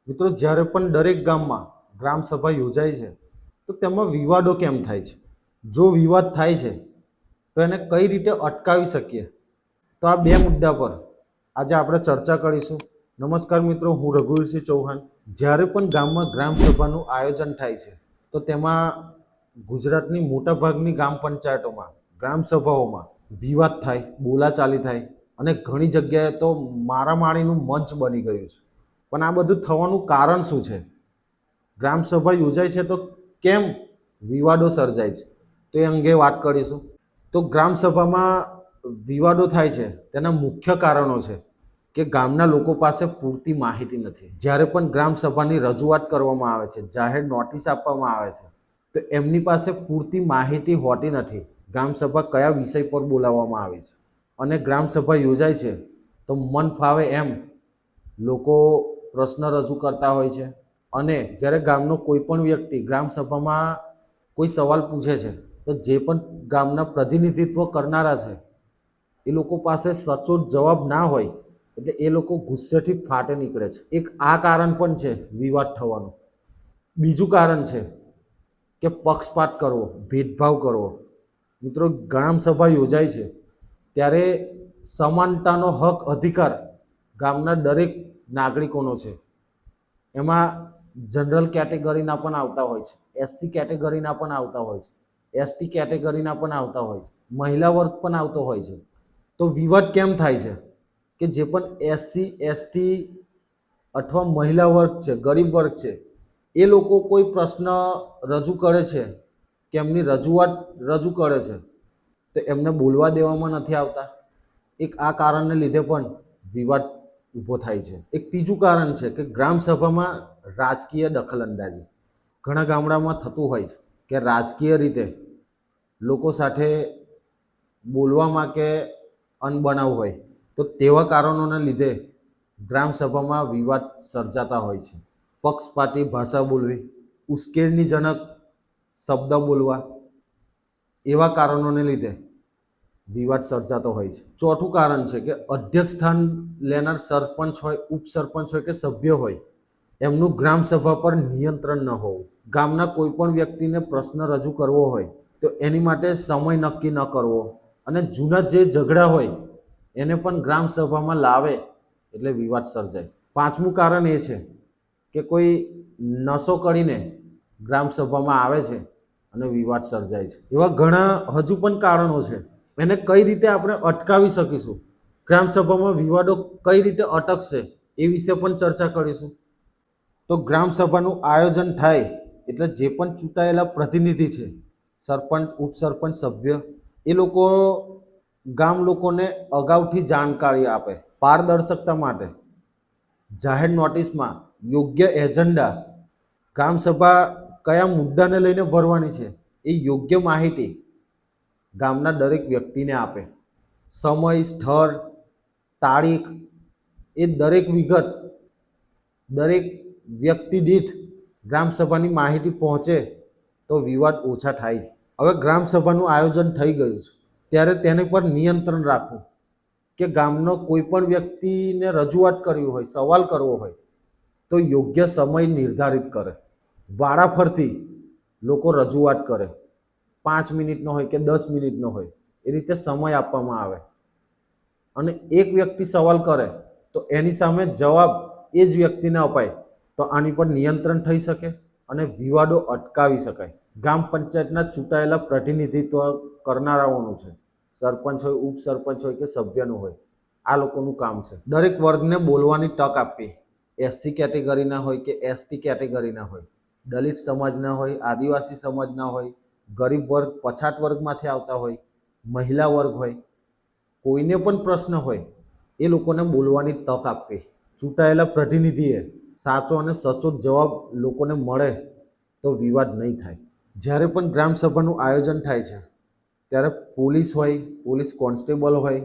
મિત્રો, જ્યારે પણ દરેક ગામમાં ગ્રામ સભા યોજાય છે તો તેમાં વિવાદો કેમ થાય છે? જો વિવાદ થાય છે તો એને કઈ રીતે અટકાવી શકીએ? તો આ બે મુદ્દા પર આજે આપણે ચર્ચા કરીશું. નમસ્કાર મિત્રો, હું રઘુવીરસિંહ ચૌહાણ. જ્યારે પણ ગામમાં ગ્રામ સભાનું આયોજન થાય છે તો તેમાં ગુજરાતની મોટાભાગની ગ્રામ પંચાયતોમાં ગ્રામ સભાઓમાં વિવાદ થાય, બોલાચાલી થાય અને ઘણી જગ્યાએ તો મારામારીનું મંચ બની ગયું છે. પણ આ બધું થવાનું કારણ શું છે? ગ્રામ સભા યોજાય છે તો કેમ વિવાદો સર્જાય છે? તો એ અંગે વાત કરીશું. તો ગ્રામ સભામાં વિવાદો થાય છે તેના મુખ્ય કારણો છે કે ગામના લોકો પાસે પૂરતી માહિતી નથી. જ્યારે પણ ગ્રામ સભાની રજૂઆત કરવામાં આવે છે, જાહેર નોટિસ આપવામાં આવે છે, તો એમની પાસે પૂરતી માહિતી હોતી નથી. ગ્રામ સભા કયા વિષય પર બોલાવવામાં આવે છે અને ગ્રામ સભા યોજાય છે તો મન ફાવે એમ લોકો પ્રશ્ન રજૂ કરતા હોય છે. અને જ્યારે ગામનો કોઈ પણ વ્યક્તિ ગ્રામ સભામાં કોઈ સવાલ પૂછે છે તો જે પણ ગામના પ્રતિનિધિત્વ કરનારા છે એ લોકો પાસે સચોટ જવાબ ના હોય એટલે એ લોકો ગુસ્સેથી ફાટે નીકળે છે. એક આ કારણ પણ છે વિવાદ થવાનું. બીજું કારણ છે કે પક્ષપાત કરવો, ભેદભાવ કરવો. મિત્રો, ગ્રામ સભા યોજાય છે ત્યારે સમાનતાનો હક અધિકાર ગામના દરેક નાગરિકોનો છે. એમાં જનરલ કેટેગરીના પણ આવતા હોય છે, એસસી કેટેગરીના પણ આવતા હોય છે, એસટી કેટેગરીના પણ આવતા હોય છે, મહિલા વર્ગ પણ આવતો હોય છે. તો વિવાદ કેમ થાય છે કે જે પણ એસસી એસટી અથવા મહિલા વર્ગ છે, ગરીબ વર્ગ છે, એ લોકો કોઈ પ્રશ્ન રજૂ કરે છે કે એમની રજૂઆત રજૂ કરે છે તો એમને બોલવા દેવામાં નથી આવતા. એક આ કારણને લીધે પણ વિવાદ ઊભો થાય છે. એક ત્રીજું કારણ છે કે ગ્રામ સભામાં રાજકીય દખલઅંદાજી. ઘણા ગામડામાં થતું હોય છે કે રાજકીય રીતે લોકો સાથે બોલવામાં કે અનબનાવ હોય તો તેવા કારણોને લીધે ગ્રામ સભામાં વિવાદ સર્જાતા હોય છે. પક્ષપાતી ભાષા બોલવી, ઉશ્કેરણીજનક શબ્દ બોલવા, એવા કારણોને લીધે વિવાદ સર્જાતો હોય છે. ચોથું કારણ છે કે અધ્યક્ષ સ્થાન લેનાર સરપંચ હોય, ઉપસરપંચ હોય કે સભ્ય હોય, એમનું ગ્રામ સભા પર નિયંત્રણ ન હોવું. ગામના કોઈ પણ વ્યક્તિને પ્રશ્ન રજૂ કરવો હોય તો એની માટે સમય નક્કી ન કરવો અને જૂના જે ઝઘડા હોય એને પણ ગ્રામ સભામાં લાવે એટલે વિવાદ સર્જાય. પાંચમું કારણ એ છે કે કોઈ નશો કરીને ગ્રામ સભામાં આવે છે અને વિવાદ સર્જાય છે. એવા ઘણા હજુ પણ કારણો છે. એને કઈ રીતે આપણે અટકાવી શકીશું, ગ્રામ સભામાં વિવાદો કઈ રીતે અટકશે, એ વિશે પણ ચર્ચા કરીશું. તો ગ્રામ સભાનું આયોજન થાય એટલે જે પણ ચૂંટાયેલા પ્રતિનિધિ છે, સરપંચ, ઉપસરપંચ, સભ્ય, એ લોકો ગામ લોકોને અગાઉથી જાણકારી આપે. પારદર્શકતા માટે જાહેર નોટિસમાં યોગ્ય એજન્ડા, ગ્રામ સભા કયા મુદ્દાને લઈને ભરવાની છે એ યોગ્ય માહિતી ગામના દરેક વ્યક્તિને આપે. સમય, સ્થળ, તારીખ, એ દરેક વિગત દરેક વ્યક્તિ દીઠ ગ્રામ સભાની માહિતી પહોંચે તો વિવાદ ઓછા થાય છે. હવે ગ્રામ સભાનું આયોજન થઈ ગયું છે ત્યારે તેની પર નિયંત્રણ રાખવું કે ગામનો કોઈ પણ વ્યક્તિને રજૂઆત કરવી હોય, સવાલ કરવો હોય તો યોગ્ય સમય નિર્ધારિત કરે. વારાફરતી લોકો રજૂઆત કરે, 5 મિનિટનો હોય કે 10 મિનિટનો હોય, એ રીતે સમય આપવામાં આવે. અને એક વ્યક્તિ સવાલ કરે તો એની સામે જવાબ એ જ વ્યક્તિને અપાય તો આની પર નિયંત્રણ થઈ શકે અને વિવાદો અટકાવી શકાય. ગ્રામ પંચાયતના ચૂંટાયેલા પ્રતિનિધિત્વ કરનારાઓનું છે, સરપંચ હોય, ઉપસરપંચ હોય કે સભ્યનું હોય, આ લોકોનું કામ છે દરેક વર્ગને બોલવાની તક આપવી. એસસી કેટેગરીના હોય કે એસટી કેટેગરીના હોય, દલિત સમાજના હોય, આદિવાસી સમાજના હોય, ગરીબ વર્ગ, પછાત વર્ગમાંથી આવતા હોય, મહિલા વર્ગ હોય, કોઈને પણ પ્રશ્ન હોય એ લોકોને બોલવાની તક આપવી. ચૂંટાયેલા પ્રતિનિધિએ સાચો અને સચોટ જવાબ લોકોને મળે તો વિવાદ નહીં થાય. જ્યારે પણ ગ્રામ સભાનું આયોજન થાય છે ત્યારે પોલીસ હોય, પોલીસ કોન્સ્ટેબલ હોય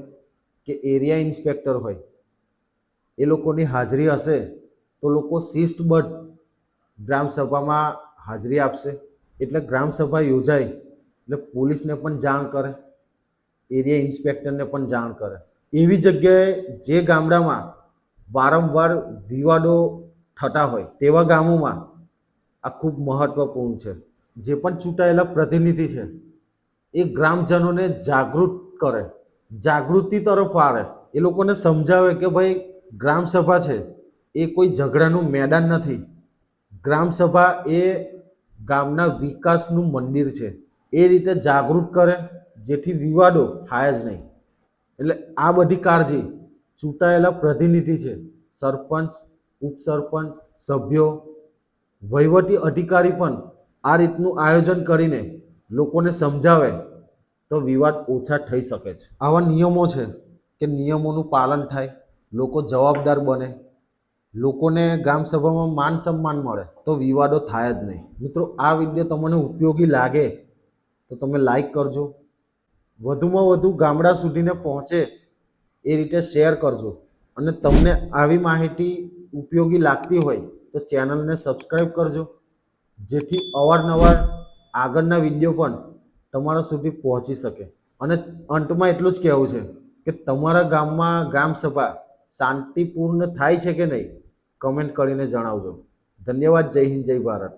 કે એરિયા ઇન્સ્પેક્ટર હોય, એ લોકોની હાજરી હશે તો લોકો શિસ્તબદ્ધ ગ્રામ સભામાં હાજરી આપશે. એટલે ગ્રામ સભા યોજાય એટલે પોલીસને પણ જાણ કરે, એરિયા ઇન્સ્પેક્ટરને પણ જાણ કરે. એવી જગ્યાએ જે ગામડામાં વારંવાર વિવાદો થતા હોય તેવા ગામોમાં આ ખૂબ મહત્વપૂર્ણ છે. જે પણ ચૂંટાયેલા પ્રતિનિધિ છે એ ગ્રામજનોને જાગૃત કરે, જાગૃતિ તરફ વાળે, એ લોકોને સમજાવે કે ભાઈ ગ્રામસભા છે એ કોઈ ઝઘડાનું મેદાન નથી. ગ્રામસભા એ ગામના વિકાસનું મંદિર છે. એ રીતે જાગૃત કરે જેથી વિવાદો થાય જ નહીં. એટલે આ બધી કાળજી ચૂંટાયેલા પ્રતિનિધિ છે, સરપંચ, ઉપસરપંચ, સભ્યો, વહીવટી અધિકારી પણ આ રીતનું આયોજન કરીને લોકોને સમજાવે તો વિવાદ ઓછા થઈ શકે છે. આવા નિયમો છે કે નિયમોનું પાલન થાય, લોકો જવાબદાર બને, લોકોને ગ્રામસભામાં માન સન્માન મળે તો વિવાદો થાય જ નહીં. મિત્રો, આ વિડીયો તમને ઉપયોગી લાગે તો તમે લાઈક કરજો, વધુમાં વધુ ગામડા સુધીને પહોંચે એ રીતે શેર કરજો, અને તમને આવી માહિતી ઉપયોગી લાગતી હોય તો ચેનલને સબસ્ક્રાઈબ કરજો, જેથી અવારનવાર આગળના વિડીયો પણ તમારા સુધી પહોંચી શકે. અને અંતમાં એટલું જ કહેવું છે કે તમારા ગામમાં ગ્રામસભા શાંતિપૂર્ણ થાય છે કે નહીં, કમેન્ટ કરીને જણાવજો. ધન્યવાદ. જય હિન્દ, જય ભારત.